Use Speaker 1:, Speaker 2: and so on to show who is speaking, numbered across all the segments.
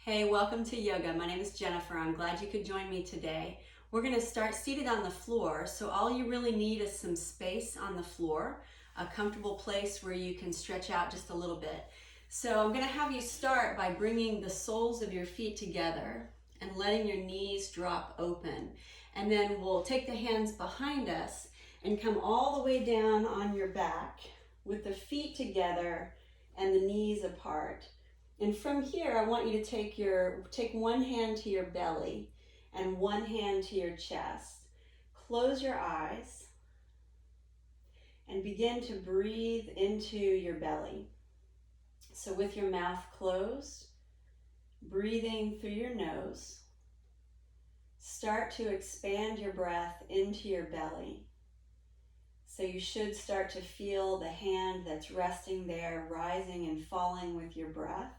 Speaker 1: Hey, welcome to yoga. My name is Jennifer. I'm glad you could join me today. We're going to start seated on the floor, so all you really need is some space on the floor, a comfortable place where you can stretch out just a little bit. So I'm going to have you start by bringing the soles of your feet together and letting your knees drop open. And then we'll take the hands behind us and come all the way down on your back with the feet together and the knees apart. And from here, I want you to take one hand to your belly and one hand to your chest. Close your eyes and begin to breathe into your belly. So with your mouth closed, breathing through your nose, start to expand your breath into your belly. So you should start to feel the hand that's resting there, rising and falling with your breath.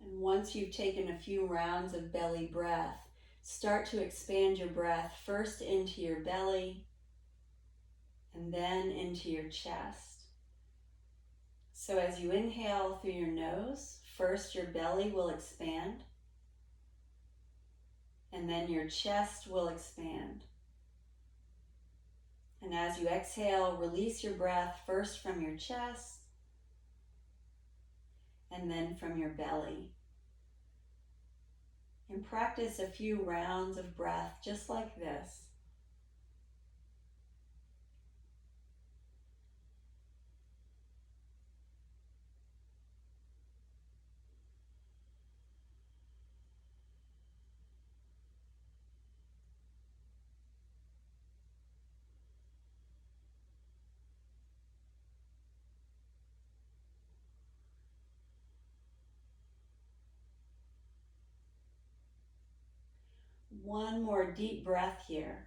Speaker 1: And once you've taken a few rounds of belly breath, start to expand your breath first into your belly and then into your chest. So as you inhale through your nose, first your belly will expand and then your chest will expand. And as you exhale, release your breath first from your chest and then from your belly. And practice a few rounds of breath just like this. One more deep breath here.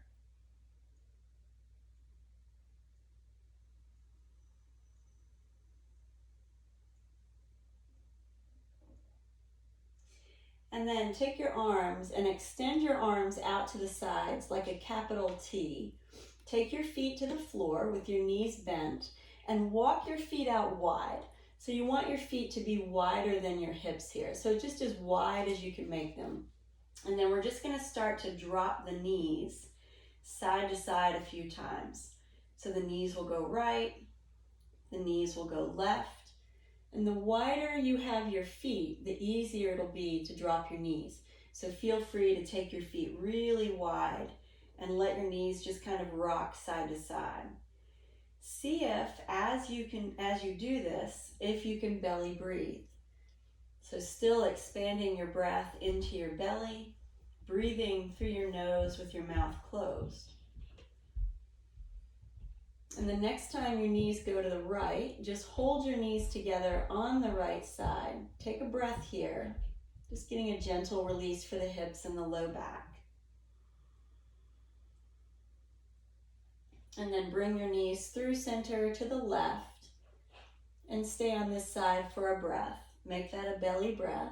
Speaker 1: And then take your arms and extend your arms out to the sides like a capital T. Take your feet to the floor with your knees bent and walk your feet out wide. So you want your feet to be wider than your hips here. So just as wide as you can make them. And then we're just going to start to drop the knees side to side a few times. So the knees will go right, the knees will go left, and the wider you have your feet, the easier it'll be to drop your knees. So feel free to take your feet really wide and let your knees just kind of rock side to side. See if, as you do this, if you can belly breathe. So still expanding your breath into your belly, breathing through your nose with your mouth closed. And the next time your knees go to the right, just hold your knees together on the right side. Take a breath here, just getting a gentle release for the hips and the low back. And then bring your knees through center to the left and stay on this side for a breath. Make that a belly breath.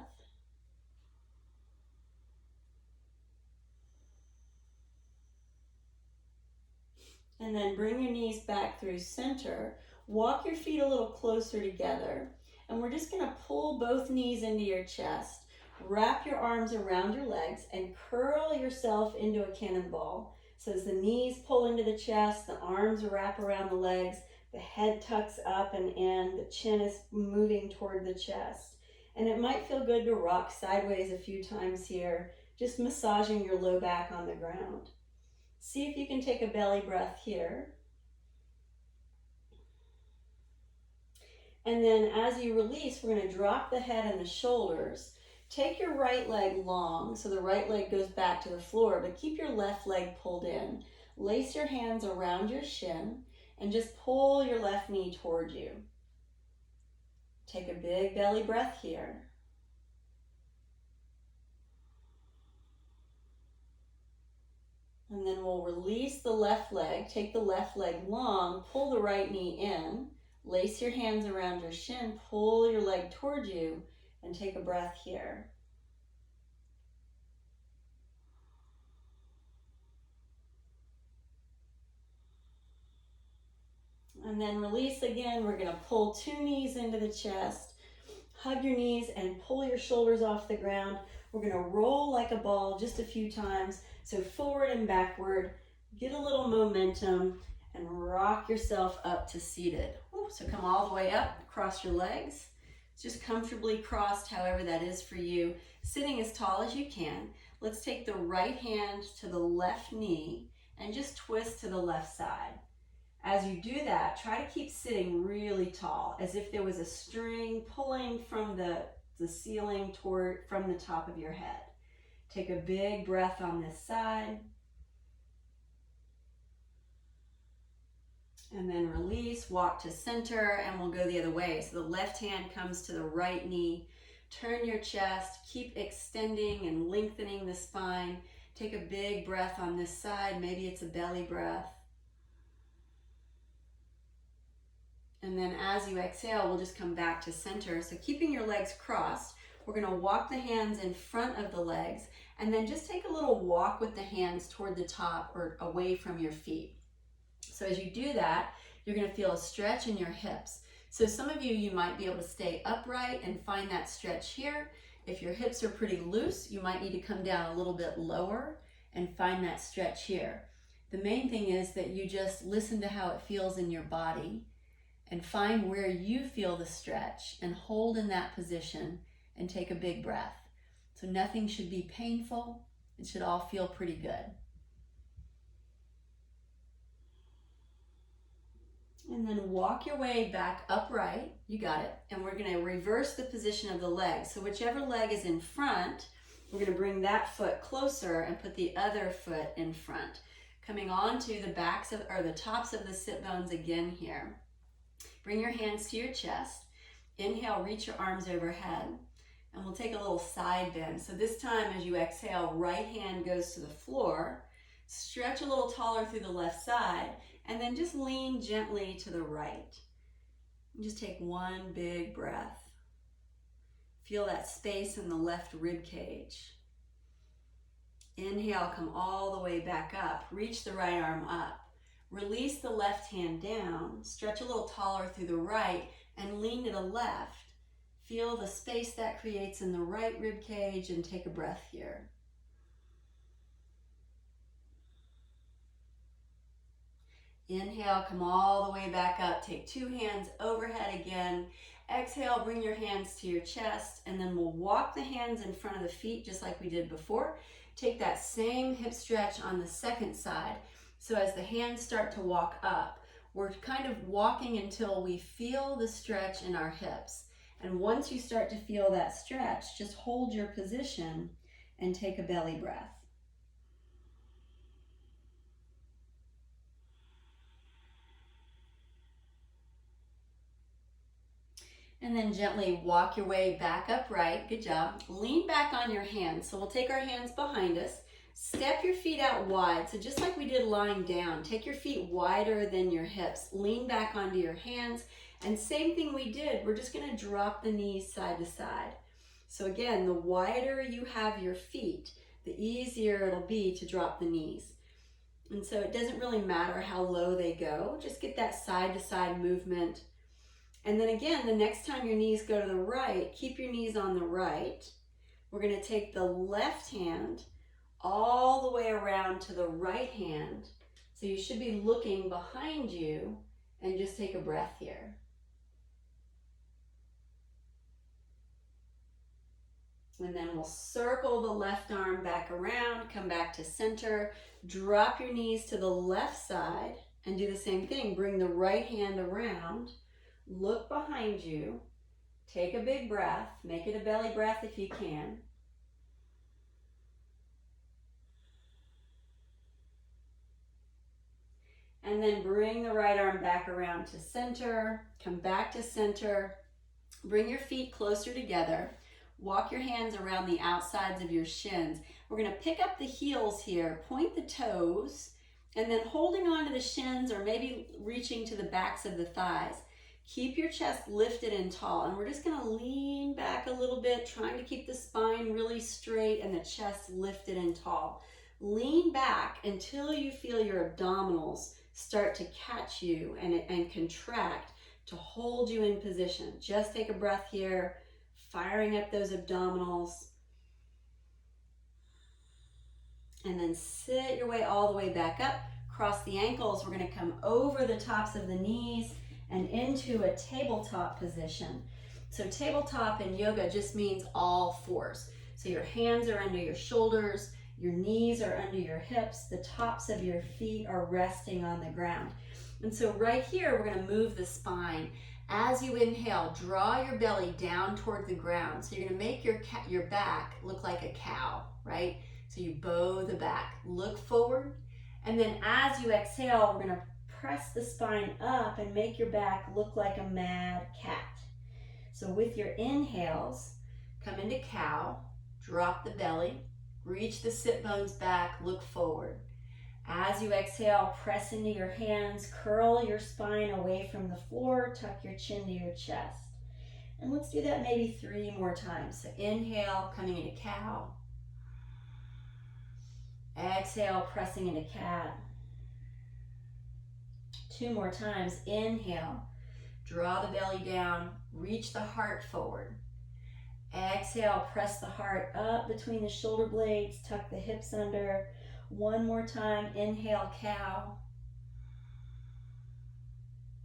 Speaker 1: And then bring your knees back through center. Walk your feet a little closer together. And we're just going to pull both knees into your chest. Wrap your arms around your legs and curl yourself into a cannonball. So as the knees pull into the chest, the arms wrap around the legs, the head tucks up and in, the chin is moving toward the chest. And it might feel good to rock sideways a few times here, just massaging your low back on the ground. See if you can take a belly breath here. And then as you release, we're going to drop the head and the shoulders. Take your right leg long, so the right leg goes back to the floor, but keep your left leg pulled in. Lace your hands around your shin and just pull your left knee toward you. Take a big belly breath here. And then we'll release the left leg, take the left leg long, pull the right knee in, Lace your hands around your shin, pull your leg toward you, and take a breath here. And then release again. We're gonna pull 2 knees into the chest, hug your knees and pull your shoulders off the ground. We're gonna roll like a ball just a few times. So forward and backward, get a little momentum and rock yourself up to seated. So come all the way up, cross your legs. Just comfortably crossed, however that is for you. Sitting as tall as you can. Let's take the right hand to the left knee and just twist to the left side. As you do that, try to keep sitting really tall, as if there was a string pulling from the ceiling from the top of your head. Take a big breath on this side. And then release, walk to center, and we'll go the other way. So the left hand comes to the right knee. Turn your chest, keep extending and lengthening the spine. Take a big breath on this side. Maybe it's a belly breath. And then as you exhale, we'll just come back to center. So keeping your legs crossed, we're gonna walk the hands in front of the legs, and then just take a little walk with the hands toward the top or away from your feet. So as you do that, you're gonna feel a stretch in your hips. So some of you might be able to stay upright and find that stretch here. If your hips are pretty loose, you might need to come down a little bit lower and find that stretch here. The main thing is that you just listen to how it feels in your body and find where you feel the stretch and hold in that position and take a big breath. So nothing should be painful. It should all feel pretty good. And then walk your way back upright. You got it. And we're going to reverse the position of the leg. So whichever leg is in front, we're going to bring that foot closer and put the other foot in front. Coming onto the backs of, or the tops of the sit bones again here. Bring your hands to your chest. Inhale, reach your arms overhead. And we'll take a little side bend. So this time as you exhale, right hand goes to the floor. Stretch a little taller through the left side. And then just lean gently to the right. And just take one big breath. Feel that space in the left rib cage. Inhale, come all the way back up. Reach the right arm up. Release the left hand down. Stretch a little taller through the right and lean to the left. Feel the space that creates in the right rib cage and take a breath here. Inhale, come all the way back up. Take 2 hands overhead again. Exhale, bring your hands to your chest, and then we'll walk the hands in front of the feet just like we did before. Take that same hip stretch on the second side. So as the hands start to walk up, we're kind of walking until we feel the stretch in our hips. And once you start to feel that stretch, just hold your position and take a belly breath. And then gently walk your way back upright. Good job. Lean back on your hands. So we'll take our hands behind us. Step your feet out wide. So just like we did lying down, take your feet wider than your hips. Lean back onto your hands. And same thing we did. We're just going to drop the knees side to side. So again, the wider you have your feet, the easier it'll be to drop the knees. And so it doesn't really matter how low they go. Just get that side to side movement. And then again, the next time your knees go to the right, keep your knees on the right. We're going to take the left hand all the way around to the right hand. So you should be looking behind you and just take a breath here. And then we'll circle the left arm back around, come back to center, drop your knees to the left side and do the same thing. Bring the right hand around. Look behind you, take a big breath, make it a belly breath if you can. And then bring the right arm back around to center, come back to center, bring your feet closer together, walk your hands around the outsides of your shins. We're going to pick up the heels here, point the toes, and then holding on to the shins or maybe reaching to the backs of the thighs. Keep your chest lifted and tall, and we're just gonna lean back a little bit, trying to keep the spine really straight and the chest lifted and tall. Lean back until you feel your abdominals start to catch you and contract to hold you in position. Just take a breath here, firing up those abdominals. And then sit your way all the way back up. Cross the ankles. We're going to come over the tops of the knees and into a tabletop position. So tabletop in yoga just means all fours. So your hands are under your shoulders, your knees are under your hips, the tops of your feet are resting on the ground. And so right here, we're going to move the spine. As you inhale, draw your belly down toward the ground. So you're going to make your back look like a cow, right? So you bow the back, look forward, and then as you exhale, we're going to press the spine up and make your back look like a mad cat. So with your inhales, come into cow, drop the belly, reach the sit bones back, look forward. As you exhale, press into your hands, curl your spine away from the floor, tuck your chin to your chest. And let's do that maybe 3 more times. So inhale, coming into cow. Exhale, pressing into cat. 2 more times. Inhale, draw the belly down, reach the heart forward. Exhale, press the heart up between the shoulder blades, tuck the hips under. 1 more time. Inhale, cow.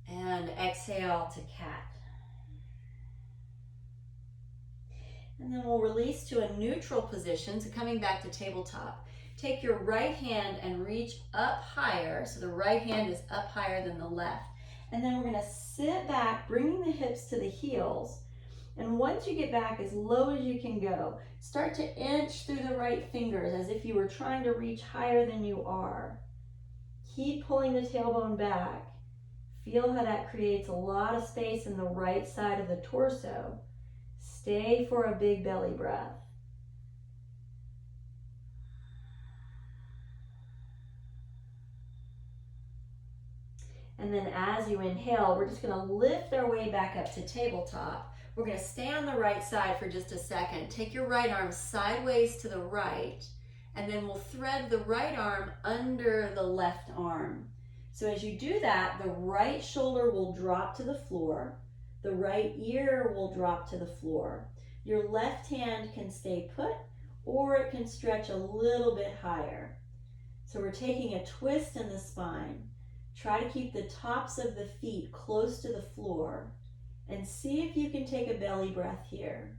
Speaker 1: And exhale to cat. And then we'll release to a neutral position, so coming back to tabletop. Take your right hand and reach up higher, so the right hand is up higher than the left. And then we're going to sit back, bringing the hips to the heels. And once you get back as low as you can go, start to inch through the right fingers as if you were trying to reach higher than you are. Keep pulling the tailbone back. Feel how that creates a lot of space in the right side of the torso. Stay for a big belly breath. And then as you inhale, we're just going to lift our way back up to tabletop. We're going to stay on the right side for just a second. Take your right arm sideways to the right, and then we'll thread the right arm under the left arm. So as you do that, the right shoulder will drop to the floor. The right ear will drop to the floor. Your left hand can stay put, or it can stretch a little bit higher. So we're taking a twist in the spine. Try to keep the tops of the feet close to the floor and see if you can take a belly breath here.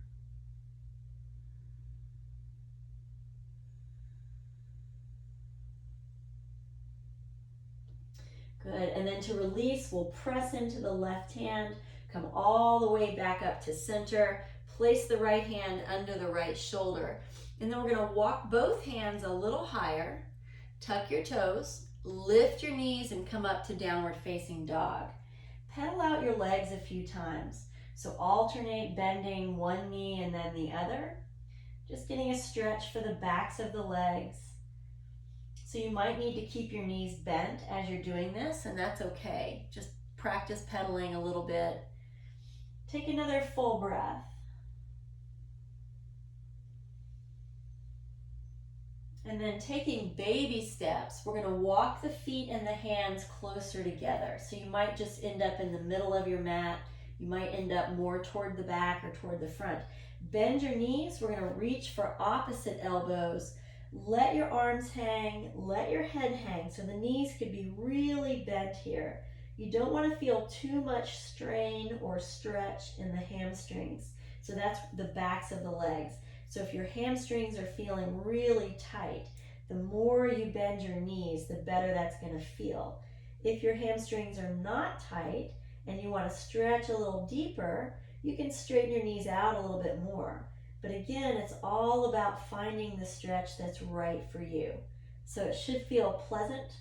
Speaker 1: Good, and then to release, we'll press into the left hand, come all the way back up to center, place the right hand under the right shoulder, and then we're going to walk both hands a little higher, tuck your toes, lift your knees and come up to downward facing dog. Pedal out your legs a few times. So alternate bending one knee and then the other. Just getting a stretch for the backs of the legs. So you might need to keep your knees bent as you're doing this, and that's okay. Just practice pedaling a little bit. Take another full breath. And then taking baby steps, we're going to walk the feet and the hands closer together. So you might just end up in the middle of your mat. You might end up more toward the back or toward the front. Bend your knees. We're going to reach for opposite elbows. Let your arms hang. Let your head hang. So the knees could be really bent here. You don't want to feel too much strain or stretch in the hamstrings. So that's the backs of the legs. So if your hamstrings are feeling really tight, the more you bend your knees, the better that's going to feel. If your hamstrings are not tight and you want to stretch a little deeper, you can straighten your knees out a little bit more. But again, it's all about finding the stretch that's right for you. So it should feel pleasant,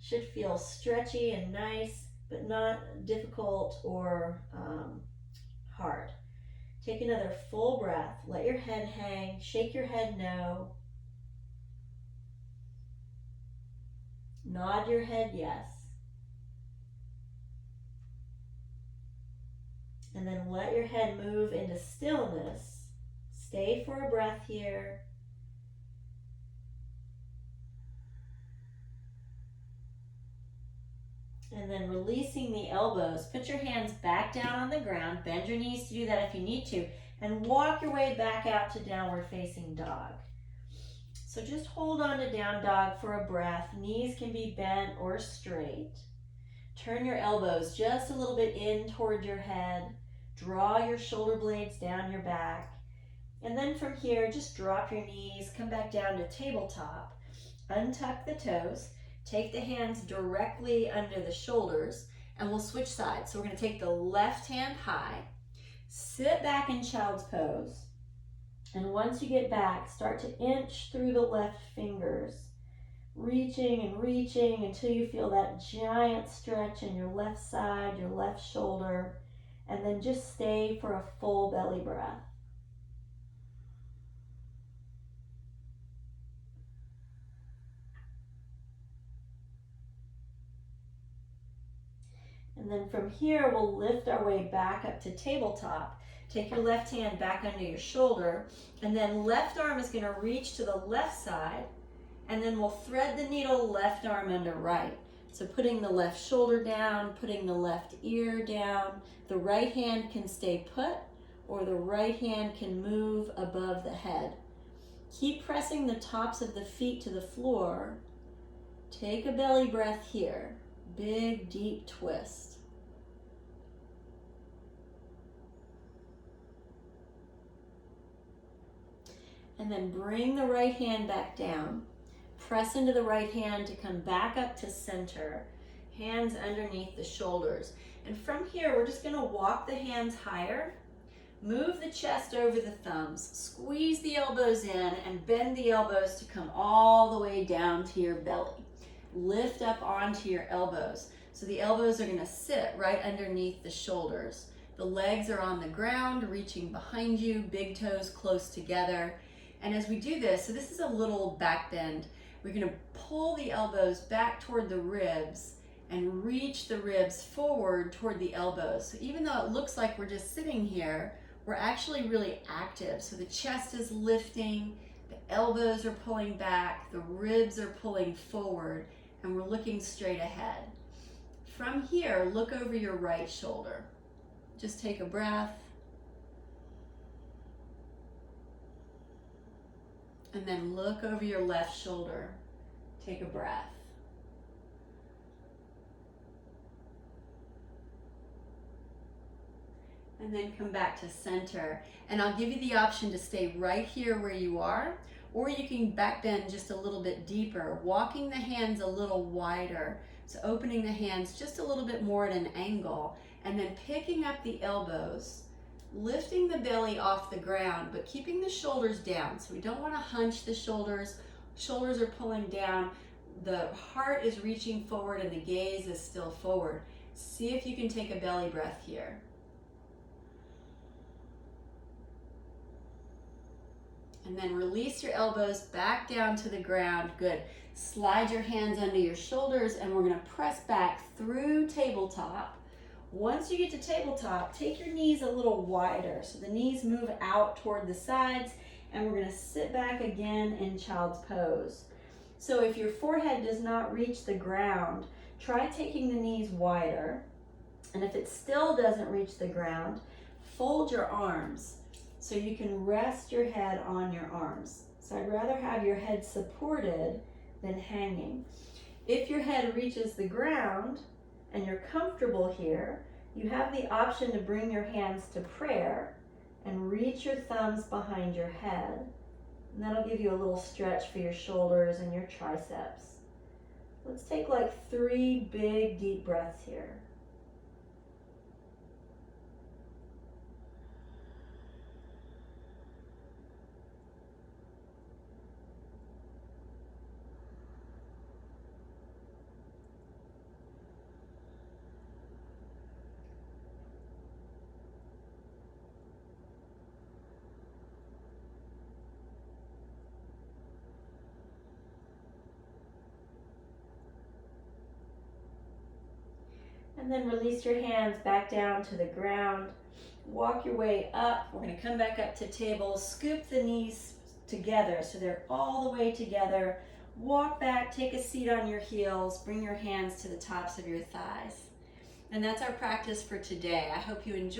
Speaker 1: should feel stretchy and nice, but not difficult or hard. Take another full breath. Let your head hang. Shake your head no. Nod your head yes.
Speaker 2: And then let your head move into stillness. Stay for a breath here. And then releasing the elbows. Put your hands back down on the ground. Bend your knees to do that if you need to. And walk your way back out to downward facing dog. So just hold on to down dog for a breath. Knees can be bent or straight. Turn your elbows just a little bit in toward your head. Draw your shoulder blades down your back. And then from here, just drop your knees. Come back down to tabletop. Untuck the toes. Take the hands directly under the shoulders, and we'll switch sides. So we're going to take the left hand high, sit back in child's pose, and once you get back, start to inch through the left fingers, reaching and reaching until you feel that giant stretch in your left side, your left shoulder, and then just stay for a full belly breath. And then from here, we'll lift our way back up to tabletop. Take your left hand back under your shoulder, and then left arm is going to reach to the left side, and then we'll thread the needle left arm under right. So putting the left shoulder down, putting the left ear down. The right hand can stay put, or the right hand can move above the head. Keep pressing the tops of the feet to the floor. Take a belly breath here. Big, deep twist. And then bring the right hand back down. Press into the right hand to come back up to center. Hands underneath the shoulders. And from here, we're just going to walk the hands higher. Move the chest over the thumbs. Squeeze the elbows in and bend the elbows to come all the way down to your belly. Lift up onto your elbows. So the elbows are going to sit right underneath the shoulders. The legs are on the ground, reaching behind you, big toes close together. And as we do this, so this is a little back bend, we're going to pull the elbows back toward the ribs and reach the ribs forward toward the elbows. So even though it looks like we're just sitting here, we're actually really active. So the chest is lifting, the elbows are pulling back, the ribs are pulling forward, and we're looking straight ahead. From here, look over your right shoulder. Just take a breath. And then look over your left shoulder. Take a breath. And then come back to center. And I'll give you the option to stay right here where you are, or you can back bend just a little bit deeper, walking the hands a little wider. So opening the hands just a little bit more at an angle, and then picking up the elbows, lifting the belly off the ground, but keeping the shoulders down. So we don't want to hunch the shoulders. Shoulders are pulling down. The heart is reaching forward and the gaze is still forward. See if you can take a belly breath here. And then release your elbows back down to the ground. Good. Slide your hands under your shoulders, and we're going to press back through tabletop. Once you get to tabletop, take your knees a little wider. So the knees move out toward the sides, and we're going to sit back again in child's pose. So if your forehead does not reach the ground, try taking the knees wider. And if it still doesn't reach the ground, fold your arms so you can rest your head on your arms. So I'd rather have your head supported than hanging. If your head reaches the ground and you're comfortable here, you have the option to bring your hands to prayer and reach your thumbs behind your head. And that'll give you a little stretch for your shoulders and your triceps. Let's take like 3 big deep breaths here. And then release your hands back down to the ground. Walk your way up. We're going to come back up to table. Scoop the knees together so they're all the way together. Walk back, take a seat on your heels. Bring your hands to the tops of your thighs. And that's our practice for today. I hope you enjoy.